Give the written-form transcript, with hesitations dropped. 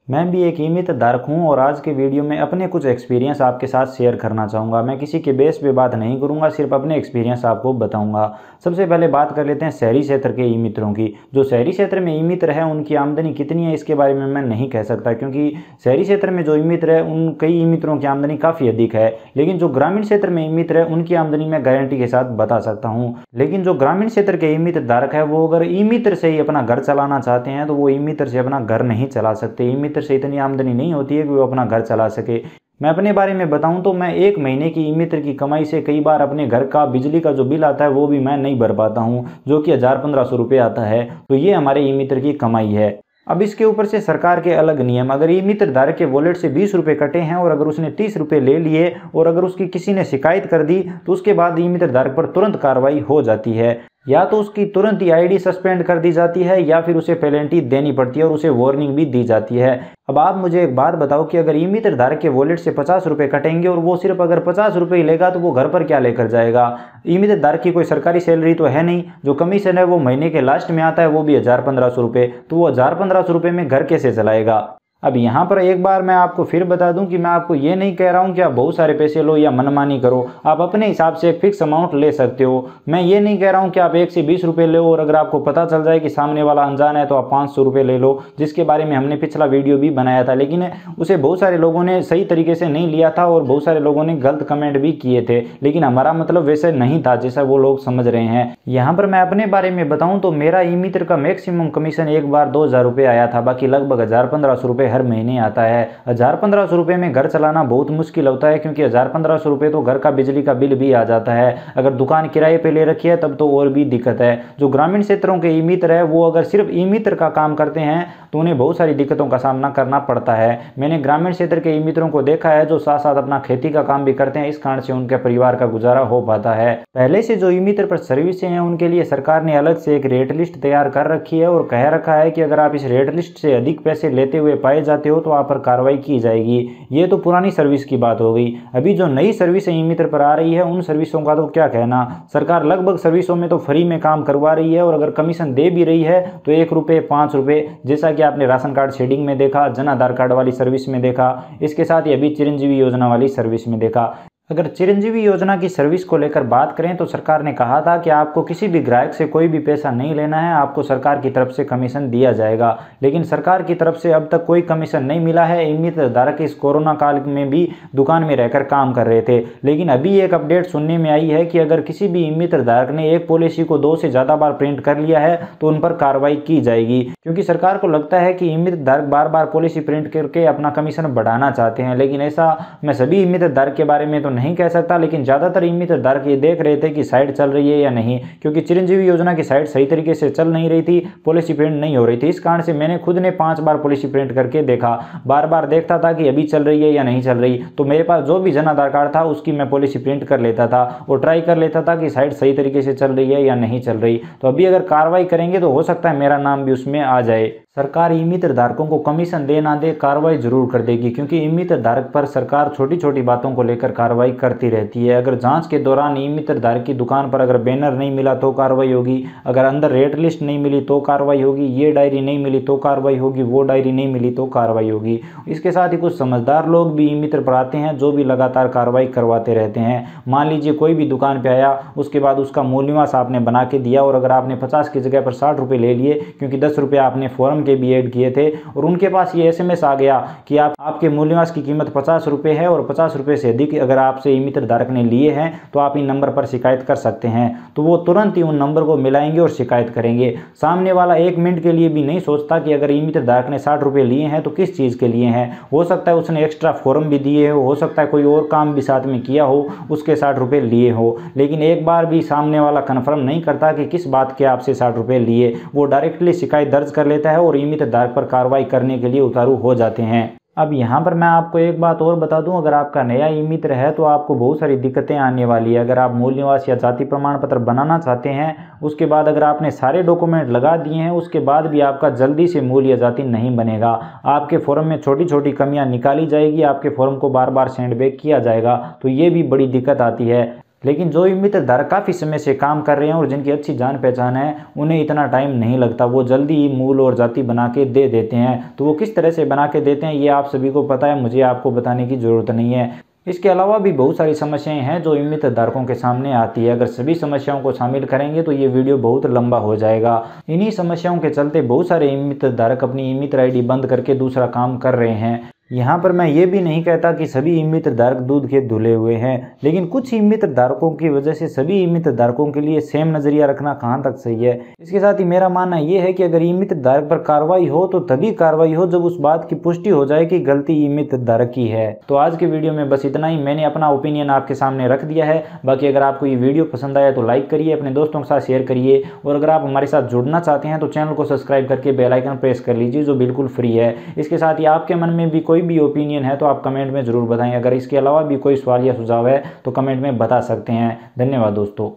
मैं भी एक ई-मित्र धारक हूँ और आज के वीडियो में अपने कुछ एक्सपीरियंस आपके साथ शेयर करना चाहूँगा। मैं किसी के बेस पे बात नहीं करूँगा, सिर्फ अपने एक्सपीरियंस आपको बताऊँगा। सबसे पहले बात कर लेते हैं शहरी क्षेत्र के ई-मित्रों की। जो शहरी क्षेत्र में ई-मित्र है उनकी आमदनी कितनी है इसके बारे में मैं नहीं कह सकता, क्योंकि शहरी क्षेत्र में जो ई-मित्र है उन कई ई-मित्रों की आमदनी काफ़ी अधिक है। लेकिन जो ग्रामीण क्षेत्र में ई-मित्र है उनकी आमदनी मैं गारंटी के साथ बता सकता हूँ। लेकिन जो ग्रामीण क्षेत्र के ई-मित्र धारक है वो अगर ई-मित्र से ही अपना घर चलाना चाहते हैं तो वो ई-मित्र से अपना घर नहीं चला सकते। ई-मित्र से इतनी आमदनी नहीं होती है कि वो अपना घर चला सके। मैं अपने बारे में बताऊं तो मैं एक महीने की ई-मित्र की कमाई से कई बार अपने घर का बिजली का जो बिल आता है वो भी मैं नहीं भर पाता हूं, जो कि 1000-1500 रुपये आता है। तो ये हमारे ई-मित्र की कमाई है। अब इसके ऊपर से सरकार के अलग नियम, अगर ई-मित्र धारक के वॉलेट से 20 रुपये कटे हैं और अगर उसने 30 रुपये ले लिए और अगर उसकी किसी ने शिकायत कर दी तो उसके बाद ई-मित्र धारक पर तुरंत कार्रवाई हो जाती है। या तो उसकी तुरंत ही आईडी सस्पेंड कर दी जाती है या फिर उसे पेनल्टी देनी पड़ती है और उसे वार्निंग भी दी जाती है। अब आप मुझे एक बात बताओ कि अगर ई-मित्र धारक के वॉलेट से 50 रुपये कटेंगे और वो सिर्फ अगर 50 रुपये ही लेगा तो वो घर पर क्या लेकर जाएगा? ई-मित्र धारक की कोई सरकारी सैलरी तो है नहीं, जो कमीशन है वो महीने के लास्ट में आता है, वो भी 1000-1500 रुपये। तो वो 1000-1500 रुपये में घर कैसे चलाएगा? अब यहाँ पर एक बार मैं आपको फिर बता दूं कि मैं आपको ये नहीं कह रहा हूँ कि आप बहुत सारे पैसे लो या मनमानी करो। आप अपने हिसाब से एक फिक्स अमाउंट ले सकते हो। मैं ये नहीं कह रहा हूँ कि आप 1 से 20 रुपये लो और अगर आपको पता चल जाए कि सामने वाला अनजान है तो आप 500 रुपये ले लो, जिसके बारे में हमने पिछला वीडियो भी बनाया था। लेकिन उसे बहुत सारे लोगों ने सही तरीके से नहीं लिया था और बहुत सारे लोगों ने गलत कमेंट भी किए थे। लेकिन हमारा मतलब वैसे नहीं था जैसा वो लोग समझ रहे हैं। यहाँ पर मैं अपने बारे में बताऊँ तो मेरा ई-मित्र का मैक्सिमम कमीशन एक बार 2000 रुपये आया था, बाकी लगभग 1000-1500 रुपये हर महीने आता है। 1000-1500 रुपये में घर चलाना बहुत मुश्किल होता है, क्योंकि 1000-1500 रुपये तो घर का बिजली का बिल भी आ जाता है। अगर दुकान किराए पे ले रखी है तब तो और भी दिक्कत है। जो ग्रामीण क्षेत्रों के ई-मित्र है वो अगर सिर्फ ई-मित्र का काम करते हैं तो उन्हें बहुत सारी दिक्कतों का सामना करना पड़ता है। मैंने ग्रामीण क्षेत्र के ई-मित्रों को देखा है जो साथ साथ अपना खेती का काम भी करते हैं, इस कारण से उनके परिवार का गुजारा हो पाता है। पहले से जो ई-मित्र पर सर्विसें हैं उनके लिए सरकार ने अलग से एक रेट लिस्ट तैयार कर रखी है और कह रखा है कि अगर आप इस रेट लिस्ट से अधिक पैसे लेते हुए पाए जाते हो तो आप पर कार्रवाई की जाएगी। ये तो पुरानी सर्विस की बात हो गई। अभी जो नई सर्विस ई-मित्र पर आ रही है उन सर्विसों का तो क्या कहना। सरकार लगभग सर्विसों में तो फ्री में काम करवा रही है और अगर कमीशन दे भी रही है तो 1 रुपये 5 रुपये, जैसा कि आपने राशन कार्ड शेडिंग में देखा, जन आधार कार्ड वाली सर्विस में देखा, इसके साथ ही अभी चिरंजीवी योजना वाली सर्विस में देखा। अगर चिरंजीवी योजना की सर्विस को लेकर बात करें तो सरकार ने कहा था कि आपको किसी भी ग्राहक से कोई भी पैसा नहीं लेना है, आपको सरकार की तरफ से कमीशन दिया जाएगा। लेकिन सरकार की तरफ से अब तक कोई कमीशन नहीं मिला है। ई-मित्र धारक इस कोरोना काल में भी दुकान में रहकर काम कर रहे थे। लेकिन अभी एक अपडेट सुनने में आई है कि अगर किसी भी ई-मित्र धारक ने एक पॉलिसी को 2 से ज़्यादा बार प्रिंट कर लिया है तो उन पर कार्रवाई की जाएगी, क्योंकि सरकार को लगता है कि ई-मित्र धारक बार बार पॉलिसी प्रिंट करके अपना कमीशन बढ़ाना चाहते हैं। लेकिन ऐसा मैं सभी ई-मित्र धारक के बारे में तो नहीं कह सकता, लेकिन ज़्यादातर ई-मित्र धारक ये देख रहे थे कि साइट चल रही है या नहीं, क्योंकि चिरंजीवी योजना की साइट सही तरीके से चल नहीं रही थी, पॉलिसी प्रिंट नहीं हो रही थी। इस कारण से मैंने खुद ने 5 बार पॉलिसी प्रिंट करके देखा, बार बार देखता था कि अभी चल रही है या नहीं चल रही। तो मेरे पास जो भी जन आधार कार्ड था उसकी मैं पॉलिसी प्रिंट कर लेता था और ट्राई कर लेता था कि साइट सही तरीके से चल रही है या नहीं चल रही। तो अभी अगर कार्रवाई करेंगे तो हो सकता है मेरा नाम भी उसमें आ जाए। सरकार ई-मित्र धारकों को कमीशन दे ना दे, कार्रवाई जरूर कर देगी, क्योंकि ई-मित्र धारक पर सरकार छोटी छोटी बातों को लेकर कार्रवाई करती रहती है। अगर जांच के दौरान ई-मित्र धारक की दुकान पर अगर बैनर नहीं मिला तो कार्रवाई होगी, अगर अंदर रेट लिस्ट नहीं मिली तो कार्रवाई होगी, ये डायरी नहीं मिली तो कार्रवाई होगी, वो डायरी नहीं मिली तो कार्रवाई होगी। इसके साथ ही कुछ समझदार लोग भी ई-मित्र पर आते हैं जो भी लगातार कार्रवाई करवाते रहते हैं। मान लीजिए कोई भी दुकान पर आया, उसके बाद उसका मूल्यवास आपने बना के दिया और अगर आपने 50 की जगह पर 60 रुपये ले लिए, क्योंकि 10 रुपये आपने फॉर्म के भी ऐड किए थे, और उनके पास ये एसएमएस आ गया कि आपके मूल्यवास की कीमत 50 रुपये है और 50 रुपये से अधिक अगर आपसे ई-मित्र धारक ने लिए हैं तो आप इन नंबर पर शिकायत कर सकते हैं। तो वो तुरंत ही उन नंबर को मिलाएंगे और शिकायत करेंगे। सामने वाला 1 मिनट के लिए भी नहीं सोचता कि अगर ई-मित्र धारक ने 60 रुपये लिए हैं तो किस चीज़ के लिए हैं। हो सकता है उसने एक्स्ट्रा फॉर्म भी दिए हो सकता है कोई और काम भी साथ में किया हो, उसके 60 रुपये लिए हो, लेकिन एक बार भी सामने वाला कन्फर्म नहीं करता कि किस बात के आपसे 60 रुपये लिए। वो डायरेक्टली शिकायत दर्ज कर लेता है और ई-मित्र धारक पर कार्रवाई करने के लिए उतारू हो जाते हैं। अब यहाँ पर मैं आपको एक बात और बता दूं, अगर आपका नया ई-मित्र है तो आपको बहुत सारी दिक्कतें आने वाली है। अगर आप मूल्यवास या जाति प्रमाण पत्र बनाना चाहते हैं, उसके बाद अगर आपने सारे डॉक्यूमेंट लगा दिए हैं, उसके बाद भी आपका जल्दी से मूल या जाति नहीं बनेगा। आपके फॉर्म में छोटी छोटी कमियाँ निकाली जाएगी, आपके फॉर्म को बार बार सेंड बैक किया जाएगा, तो ये भी बड़ी दिक्कत आती है। लेकिन जो ई मित्र धारक काफ़ी समय से काम कर रहे हैं और जिनकी अच्छी जान पहचान है, उन्हें इतना टाइम नहीं लगता, वो जल्दी ही मूल और जाति बना के दे देते हैं। तो वो किस तरह से बना के देते हैं ये आप सभी को पता है, मुझे आपको बताने की ज़रूरत नहीं है। इसके अलावा भी बहुत सारी समस्याएं हैं जो ई मित्र धारकों के सामने आती है। अगर सभी समस्याओं को शामिल करेंगे तो ये वीडियो बहुत लंबा हो जाएगा। इन्हीं समस्याओं के चलते बहुत सारे ई मित्र धारक अपनी ई मित्र आईडी बंद करके दूसरा काम कर रहे हैं। यहाँ पर मैं ये भी नहीं कहता कि सभी ई मित्र धारक दूध के धुले हुए हैं, लेकिन कुछ ई मित्र धारकों की वजह से सभी ई मित्र धारकों के लिए सेम नज़रिया रखना कहाँ तक सही है। इसके साथ ही मेरा मानना ये है कि अगर ई मित्र धारक पर कार्रवाई हो तो तभी कार्रवाई हो जब उस बात की पुष्टि हो जाए कि गलती ई मित्र धारक की है। तो आज के वीडियो में बस इतना ही, मैंने अपना ओपिनियन आपके सामने रख दिया है। बाकी अगर आपको ये वीडियो पसंद आया तो लाइक करिए, अपने दोस्तों के साथ शेयर करिए, और अगर आप हमारे साथ जुड़ना चाहते हैं तो चैनल को सब्सक्राइब करके बेल आइकन प्रेस कर लीजिए, जो बिल्कुल फ्री है। इसके साथ ही आपके मन में भी कोई भी ओपिनियन है तो आप कमेंट में ज़रूर बताएं। अगर इसके अलावा भी कोई सवाल या सुझाव है तो कमेंट में बता सकते हैं। धन्यवाद दोस्तों।